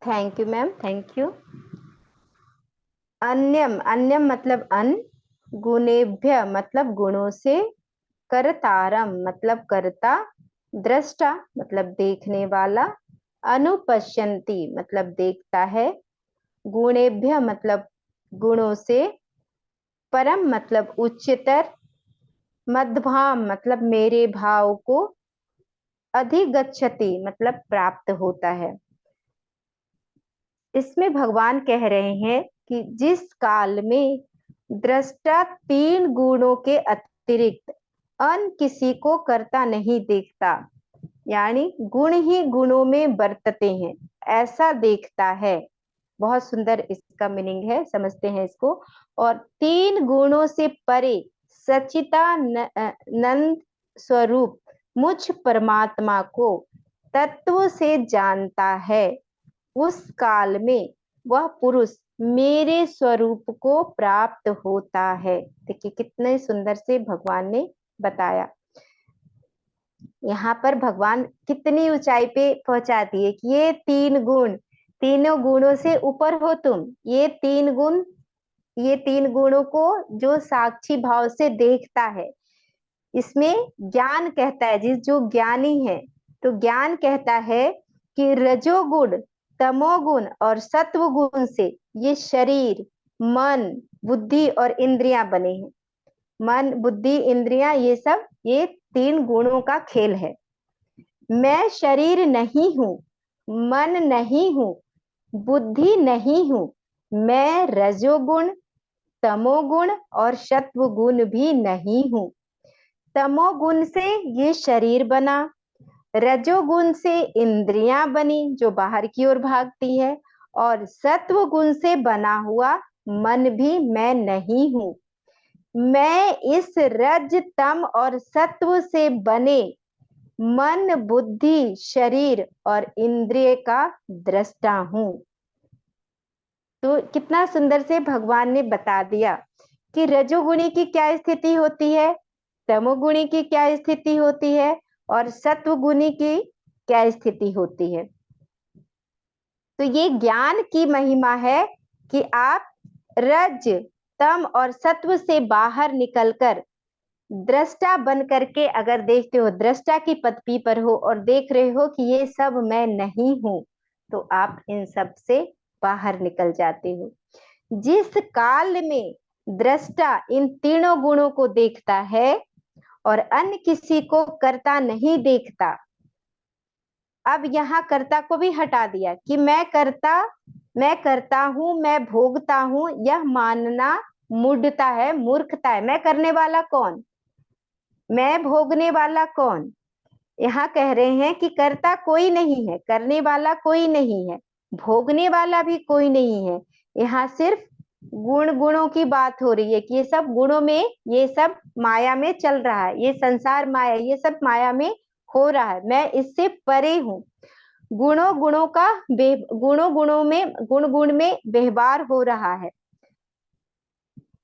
Thank you ma'am, thank you. अन्यम, अन्यम मतलब अन, गुणेभ्य मतलब गुणों से, कर्तारम मतलब कर्ता, दृष्टा मतलब देखने वाला, अनुपश्यन्ति मतलब देखता है, गुणेभ्य मतलब गुणों से, परम मतलब उच्चतर, मध्यभाम मतलब मेरे भाव को, अधिगच्छति मतलब प्राप्त होता है। इसमें भगवान कह रहे हैं कि जिस काल में दृष्टा 3 गुणों के अतिरिक्त अन्य किसी को करता नहीं देखता, यानी गुण ही गुणों में बरतते हैं, ऐसा देखता है। बहुत सुंदर इसका मीनिंग है, समझते हैं इसको। और 3 गुणों से परे सच्चिदानंद स्वरूप मुझ परमात्मा को तत्व से जानता है, उस काल में वह पुरुष मेरे स्वरूप को प्राप्त होता है। देखिए कितने सुंदर से भगवान ने बताया। यहाँ पर भगवान कितनी ऊंचाई पे पहुंचा दिए कि ये 3 गुण, तीनों गुणों से ऊपर हो तुम। ये 3 गुण, ये 3 गुणों को जो साक्षी भाव से देखता है, इसमें ज्ञान कहता है, जिस जो ज्ञानी है, तो ज्ञान कहता है कि रजोगुण, तमोगुण और सत्व गुण से ये शरीर, मन, बुद्धि और इंद्रियां बने हैं। मन, बुद्धि, इंद्रियां, ये सब ये 3 गुणों का खेल है। मैं शरीर नहीं हूं, मन नहीं हूं, बुद्धि नहीं हूं, मैं रजोगुण, तमोगुण और सत्व गुण भी नहीं हूं। तमोगुण से ये शरीर बना, रजोगुण से इंद्रियां बनी जो बाहर की ओर भागती है, और सत्व गुण से बना हुआ मन भी मैं नहीं हूं। मैं इस रज, तम और सत्व से बने मन, बुद्धि, शरीर और इंद्रिय का दृष्टा हूं। तो कितना सुंदर से भगवान ने बता दिया कि रजोगुणी की क्या स्थिति होती है, तमोगुणी की क्या स्थिति होती है और सत्वगुणी की क्या स्थिति होती है। तो ये ज्ञान की महिमा है कि आप रज, तम और सत्व से बाहर निकलकर दृष्टा बन करके अगर देखते हो, दृष्टा की पदवी पर हो और देख रहे हो कि ये सब मैं नहीं हूं, तो आप इन सब से बाहर निकल जाते हो। जिस काल में दृष्टा इन तीनों गुणों को देखता है और अन्य किसी को करता नहीं देखता, अब यहाँ कर्ता को भी हटा दिया कि मैं करता हूं, मैं भोगता हूं, यह मानना मूढ़ता है, मूर्खता है। मैं करने वाला कौन, मैं भोगने वाला कौन। यहाँ कह रहे हैं कि कर्ता कोई नहीं है, करने वाला कोई नहीं है, भोगने वाला भी कोई नहीं है। यहाँ सिर्फ गुणों की बात हो रही है कि ये सब गुणों में, ये सब माया में चल रहा है, ये संसार माया, ये सब माया में हो रहा है, मैं इससे परे हूं। गुणों में, गुण में व्यवहार हो रहा है।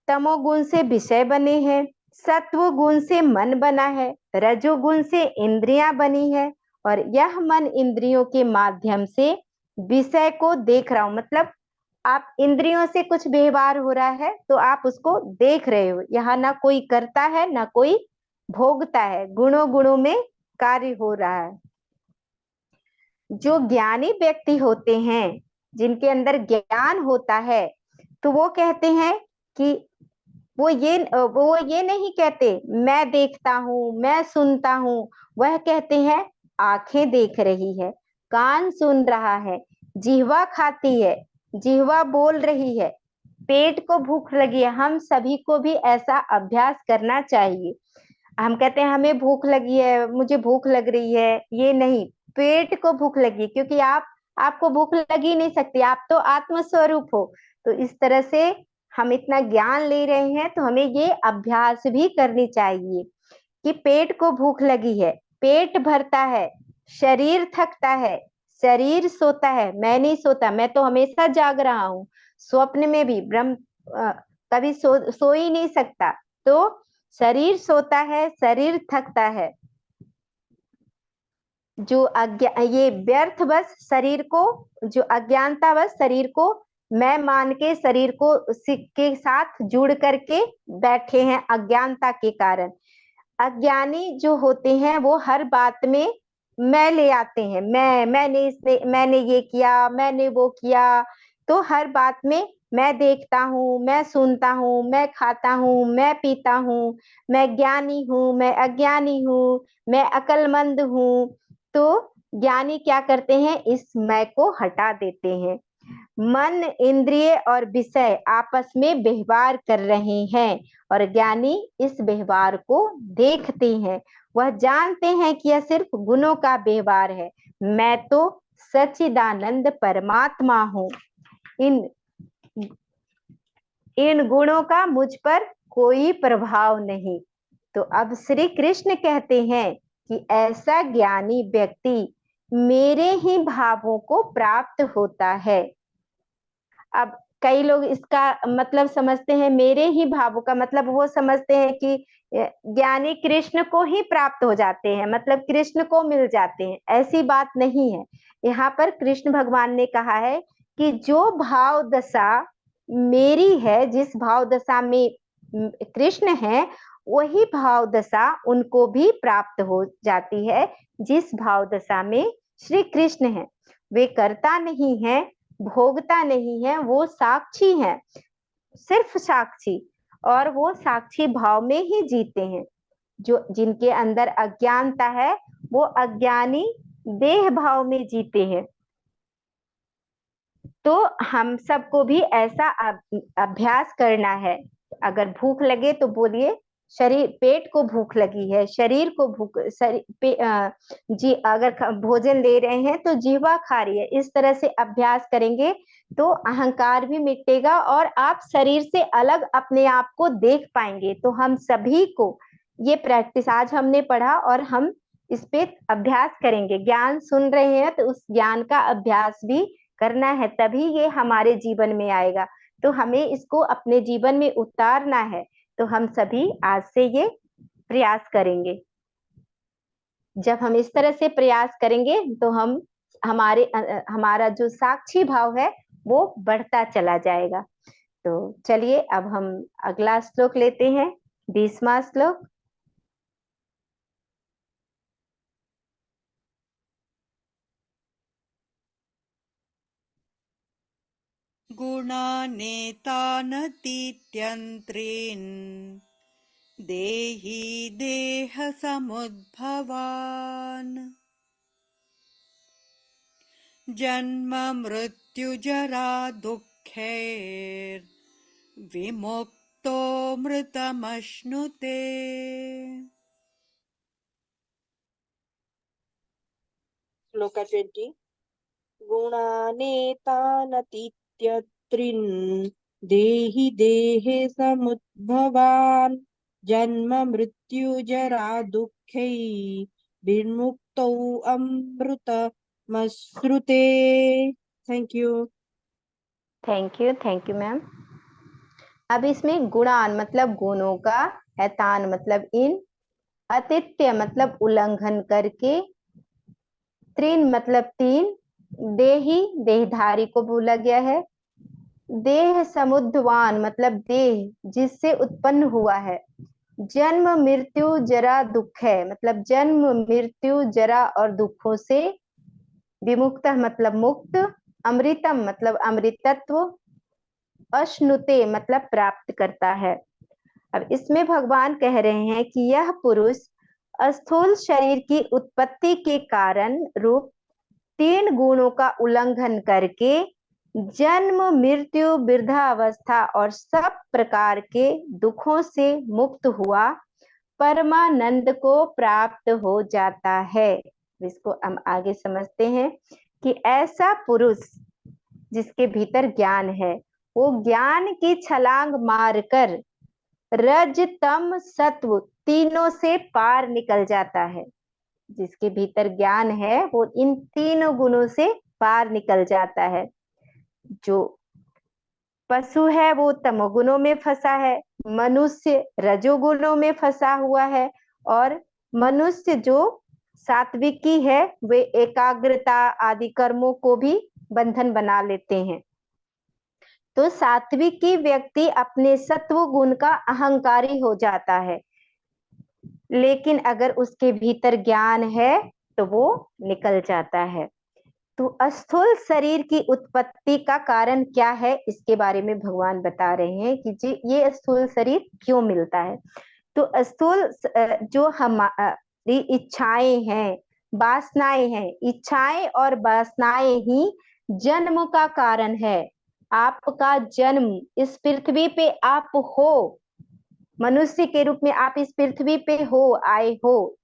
तमोगुण से विषय बने हैं, सत्व गुण से मन बना है, रजोगुण से इंद्रियां बनी है, और यह मन इंद्रियों के माध्यम से विषय को देख रहा हूं। मतलब आप इंद्रियों से कुछ व्यवहार हो रहा है तो आप उसको देख रहे हो। यहाँ ना कोई करता है ना कोई भोगता है, गुणों में कार्य हो रहा है। जो ज्ञानी व्यक्ति होते हैं, जिनके अंदर ज्ञान होता है, तो वो कहते हैं कि वो ये नहीं कहते मैं देखता हूं, मैं सुनता हूं, वह कहते हैं आंखें देख रही है। कान सुन रहा है, जिह्वा खाती है, जिह्वा बोल रही है, पेट को भूख लगी है। हम सभी को भी ऐसा अभ्यास करना चाहिए। हम कहते हैं हमें भूख लगी है, मुझे भूख लग रही है, ये नहीं, पेट को भूख लगी, क्योंकि आपको भूख लगी नहीं सकती, आप तो आत्म स्वरूप हो। तो इस तरह से हम इतना ज्ञान ले रहे हैं तो हमें ये अभ्यास भी करनी चाहिए कि पेट को भूख लगी है, पेट भरता है, शरीर थकता है, शरीर सोता है, मैं नहीं सोता, मैं तो हमेशा जाग रहा हूँ, स्वप्न में भी ब्रह्म कभी सो ही नहीं सकता। तो शरीर सोता है, शरीर थकता है, जो ये व्यर्थ बस शरीर को, जो अज्ञानता बस शरीर को मैं मान के शरीर को के साथ जुड़ करके बैठे हैं अज्ञानता के कारण। अज्ञानी जो होते हैं वो हर बात में मैं ले आते हैं, मैंने ये किया, मैंने वो किया। तो हर बात में मैं देखता हूँ, मैं सुनता हूँ, मैं खाता हूँ, मैं पीता हूँ, मैं ज्ञानी हूँ, मैं अज्ञानी हूँ, मैं अक्लमंद हूँ। तो ज्ञानी क्या करते हैं, इस मैं को हटा देते हैं। मन, इंद्रिय और विषय आपस में व्यवहार कर रहे हैं और ज्ञानी इस व्यवहार को देखते हैं। वह जानते हैं कि यह सिर्फ गुणों का व्यवहार है, मैं तो सच्चिदानंद परमात्मा हूँ। इन गुणों का मुझ पर कोई प्रभाव नहीं। तो अब श्री कृष्ण कहते हैं कि ऐसा ज्ञानी व्यक्ति मेरे ही भावों को प्राप्त होता है। अब कई लोग इसका मतलब समझते हैं, मेरे ही भावों का मतलब वो समझते हैं कि ज्ञानी कृष्ण को ही प्राप्त हो जाते हैं, मतलब कृष्ण को मिल जाते हैं। ऐसी बात नहीं है। यहाँ पर कृष्ण भगवान ने कहा है कि जो भाव दशा मेरी है, जिस भाव दशा में कृष्ण है, वही भाव दशा उनको भी प्राप्त हो जाती है जिस भाव दशा में श्री कृष्ण है। वे करता नहीं है, भोगता नहीं है, वो साक्षी है, सिर्फ साक्षी, और वो साक्षी भाव में ही जीते हैं। जो जिनके अंदर अज्ञानता है वो अज्ञानी देह भाव में जीते हैं। तो हम सबको भी ऐसा अभ्यास करना है। अगर भूख लगे तो बोलिए शरीर, पेट को भूख लगी है, शरीर को भूख, जी अगर भोजन ले रहे हैं तो जीवा खा रही है। इस तरह से अभ्यास करेंगे तो अहंकार भी मिटेगा और आप शरीर से अलग अपने आप को देख पाएंगे। तो हम सभी को ये प्रैक्टिस आज हमने पढ़ा और हम इस पे अभ्यास करेंगे। ज्ञान सुन रहे हैं तो उस ज्ञान का अभ्यास भी करना है, तभी ये हमारे जीवन में आएगा। तो हमें इसको अपने जीवन में उतारना है। तो हम सभी आज से ये प्रयास करेंगे। जब हम इस तरह से प्रयास करेंगे तो हमारा जो साक्षी भाव है वो बढ़ता चला जाएगा। तो चलिए अब हम अगला श्लोक लेते हैं, 20वां श्लोक। गुणानेतानतीत्यन्त्रीन् देही देहसमुद्भवान् जन्म मृत्युजरा दुःखैर्विमुक्तो मृतमश्नुते। श्लोक 20 गुणानेतानतीत्यत्रिन् देहि देहे समुद्भवान् जन्म मृत्युजरा दुःखै विमुक्तौ अमृतमश्नुते। Thank you. Thank you ma'am. अब इसमें गुणान मतलब गुणों का, एतान मतलब इन, अतिथ्य मतलब उल्लंघन करके, त्रिन मतलब तीन, देही देहधारी को बोला गया है, देह समुद्भवान मतलब देह जिससे उत्पन्न हुआ है, जन्म मृत्यु जरा दुख है मतलब जन्म मृत्यु जरा और दुखों से, विमुक्त मतलब मुक्त, अमृतम मतलब अमृतत्व, अश्नुते मतलब प्राप्त करता है। अब इसमें भगवान कह रहे हैं कि यह पुरुष स्थूल शरीर की उत्पत्ति के कारण रूप तीन गुणों का उल्लंघन करके जन्म मृत्यु वृद्धावस्था और सब प्रकार के दुखों से मुक्त हुआ परमानंद को प्राप्त हो जाता है। इसको हम आगे समझते हैं कि ऐसा पुरुष जिसके भीतर ज्ञान है वो ज्ञान की छलांग मारकर रज तम सत्व तीनों से पार निकल जाता है। जिसके भीतर ज्ञान है वो इन तीनों गुणों से पार निकल जाता है। जो पशु है वो तमोगुणों में फंसा है, मनुष्य रजोगुणों में फंसा हुआ है, और मनुष्य जो सात्विकी है वे एकाग्रता आदि कर्मों को भी बंधन बना लेते हैं। तो सात्विकी व्यक्ति अपने सत्व गुण का अहंकारी हो जाता है, लेकिन अगर उसके भीतर ज्ञान है तो वो निकल जाता है। तो स्थूल शरीर की उत्पत्ति का कारण क्या है, इसके बारे में भगवान बता रहे हैं कि जी ये स्थूल शरीर क्यों मिलता है। तो स्थूल जो हमारी इच्छाएं हैं, वासनाएं हैं, इच्छाएं और वासनाएं ही जन्म का कारण है। आपका जन्म इस पृथ्वी पे आप हो, मनुष्य के रूप में आप इस पृथ्वी पे आए हो,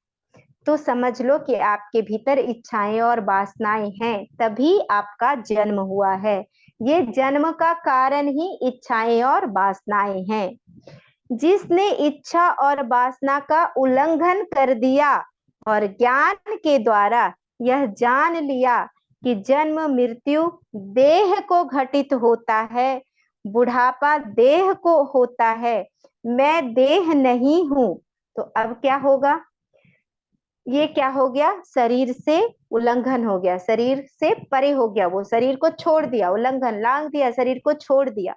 तो समझ लो कि आपके भीतर इच्छाएं और वासनाएं हैं, तभी आपका जन्म हुआ है। ये जन्म का कारण ही इच्छाएं और वासनाएं हैं। जिसने इच्छा और वासना का उल्लंघन कर दिया और ज्ञान के द्वारा यह जान लिया कि जन्म मृत्यु देह को घटित होता है, बुढ़ापा देह को होता है, मैं देह नहीं हूं, तो अब क्या होगा, ये क्या हो गया, शरीर से उल्लंघन हो गया, शरीर से परे हो गया, वो शरीर को छोड़ दिया, उल्लंघन लांग दिया, शरीर को छोड़ दिया,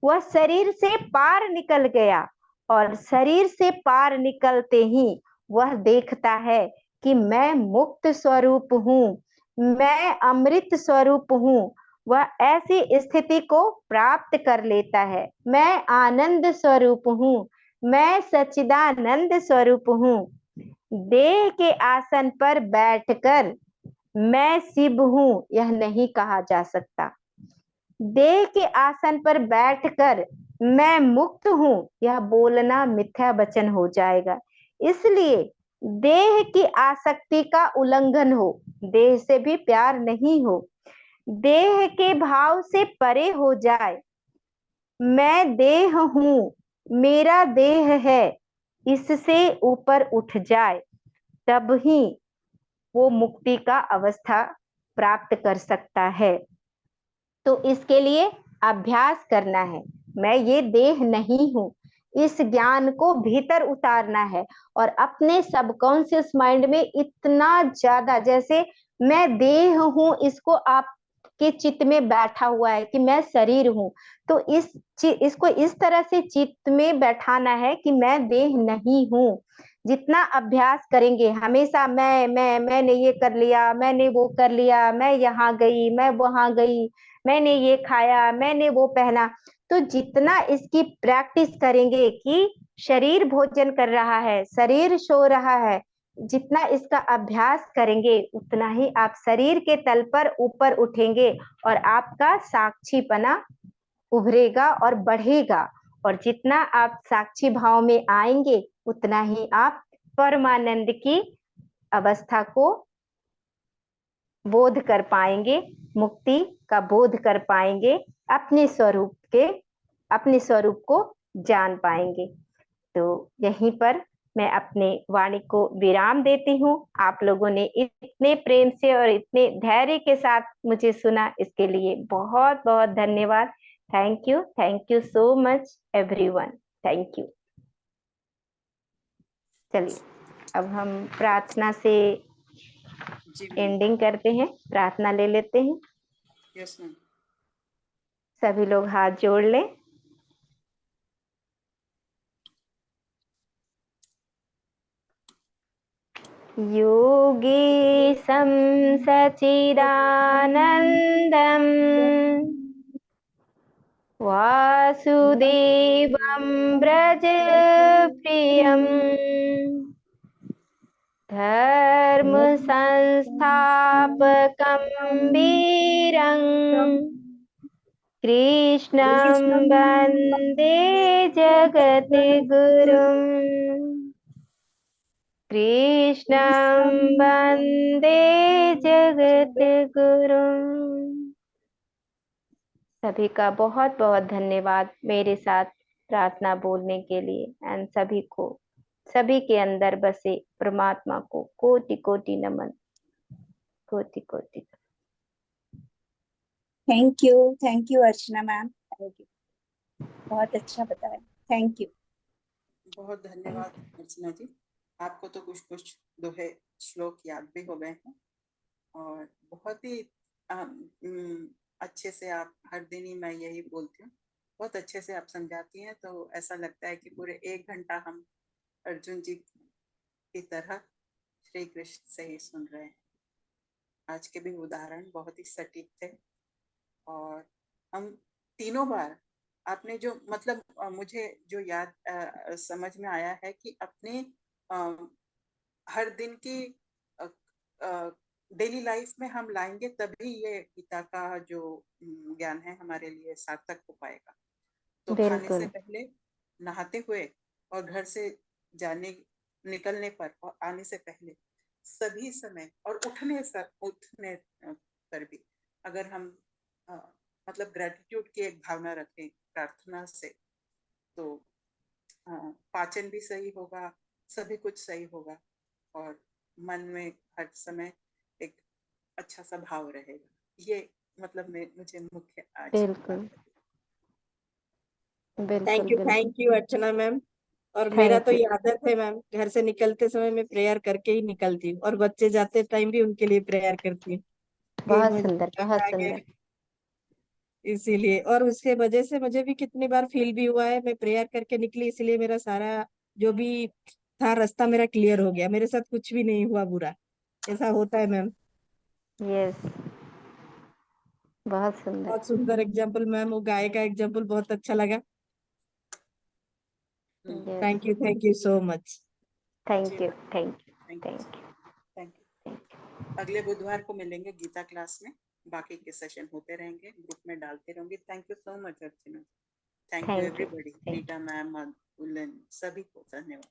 वह शरीर से पार निकल गया। और शरीर से पार निकलते ही वह देखता है कि मैं मुक्त स्वरूप हूँ, मैं अमृत स्वरूप हूँ। वह ऐसी स्थिति को प्राप्त कर लेता है, मैं आनंद स्वरूप हूँ, मैं सच्चिदानंद स्वरूप हूँ। देह के आसन पर बैठकर मैं शिव हूँ यह नहीं कहा जा सकता। देह के आसन पर बैठकर मैं मुक्त हूँ यह बोलना मिथ्या वचन हो जाएगा। इसलिए देह की आसक्ति का उल्लंघन हो, देह से भी प्यार नहीं हो, देह के भाव से परे हो जाए, मैं देह हूँ, मेरा देह है, इससे ऊपर उठ जाए, तब ही वो मुक्ति का अवस्था प्राप्त कर सकता है। तो इसके लिए अभ्यास करना है। मैं ये देह नहीं हूँ, इस ज्ञान को भीतर उतारना है और अपने सबकॉन्शियस माइंड में इतना ज्यादा, जैसे मैं देह हूँ इसको आपके चित्त में बैठा हुआ है कि मैं शरीर हूँ, तो इसको इस तरह से चित्त में बैठाना है कि मैं देह नहीं हूँ। जितना अभ्यास करेंगे, हमेशा मैंने ये कर लिया, मैंने वो कर लिया, मैं यहाँ गई, मैं वहां गई, मैंने ये खाया, मैंने वो पहना, तो जितना इसकी प्रैक्टिस करेंगे कि शरीर भोजन कर रहा है, शरीर सो रहा है, जितना इसका अभ्यास करेंगे उतना ही आप शरीर के तल पर ऊपर उठेंगे और आपका साक्षीपना उभरेगा और बढ़ेगा। और जितना आप साक्षी भाव में आएंगे उतना ही आप परमानंद की अवस्था को बोध कर पाएंगे, मुक्ति का बोध कर पाएंगे, अपने स्वरूप को जान पाएंगे। तो यहीं पर मैं अपने वाणी को विराम देती हूँ। आप लोगों ने इतने प्रेम से और इतने धैर्य के साथ मुझे सुना, इसके लिए बहुत बहुत धन्यवाद। Thank you so much everyone, thank you. चलिए अब हम प्रार्थना से जी एंडिंग करते हैं, प्रार्थना ले लेते हैं। Yes ma'am. सभी लोग हाथ जोड़ लें। योगीशं सच्चिदानन्दं वासुदेवं व्रजप्रियं धर्मसंस्थापनार्थाय संस्थापकं वीरं कृष्णं वन्दे जगद्गुरुम् कृष्णं वन्दे जगद्गुरुम्। सभी का बहुत बहुत धन्यवाद मेरे साथ प्रार्थना बोलने के लिए एंड सभी के अंदर बसे परमात्मा को कोटि कोटि नमन, कोटि कोटि। Thank you Archana ma'am, thank you, बहुत अच्छा बताया, थैंक यू। बहुत धन्यवाद अर्चना जी। आपको तो कुछ कुछ दोहे श्लोक याद भी हो गए हैं और बहुत ही अच्छे से आप हर दिन ही, मैं यही बोलती हूँ, बहुत अच्छे से आप समझाती हैं, तो ऐसा लगता है कि पूरे 1 घंटा हम अर्जुन जी की तरह श्री कृष्ण से ही सुन रहे हैं। आज के भी उदाहरण बहुत ही सटीक थे और हम तीनों बार आपने जो मतलब मुझे जो याद समझ में आया है कि अपने हर दिन की डेली लाइफ में हम लाएंगे तभी ये गीता का जो ज्ञान है हमारे लिए सार्थक हो पाएगा। तो खाने से बिल्कुल पहले, नहाते हुए और घर से निकलने पर और आने से पहले सभी समय और उठने पर भी अगर हम मतलब ग्रेटिट्यूड की एक भावना रखें प्रार्थना से, तो पाचन भी सही होगा, सभी कुछ सही होगा और मन में हर समय एक अच्छा सा भाव रहेगा। ये मतलब मुझे मुख्य आज बिल्कुल बात लगी। बिल्कुल थैंक यू अर्चना मैम। और Thank मेरा तो you. ये आदत है मैम, घर से निकलते समय मैं प्रेयर करके ही निकलती हूँ और बच्चे जाते टाइम भी उनके लिए प्रेयर करती हूँ कि बहुत मुझे सुंदर, बहुत सुंदर। इसीलिए। और उसके वजह से मुझे भी कितनी बार फील भी हुआ है, मैं प्रेयर करके निकली इसलिए मेरा सारा जो भी था रास्ता मेरा क्लियर हो गया, मेरे साथ कुछ भी नहीं हुआ बुरा। ऐसा होता है मैम। यस, बहुत सुंदर। बहुत सुंदर एग्जाम्पल मैम, वो गाय का एग्जाम्पल बहुत अच्छा लगा। Yes, thank you so much. Thank you, thank you, thank you, thank you, thank you. अगले बुधवार को मिलेंगे गीता क्लास में, बाकी के सेशन होते रहेंगे, ग्रुप में डालते रहेंगे। Thank you so much Archana, thank you thank you, everybody, thank you. Rita ma'am, उल्लन, सभी को धन्यवाद।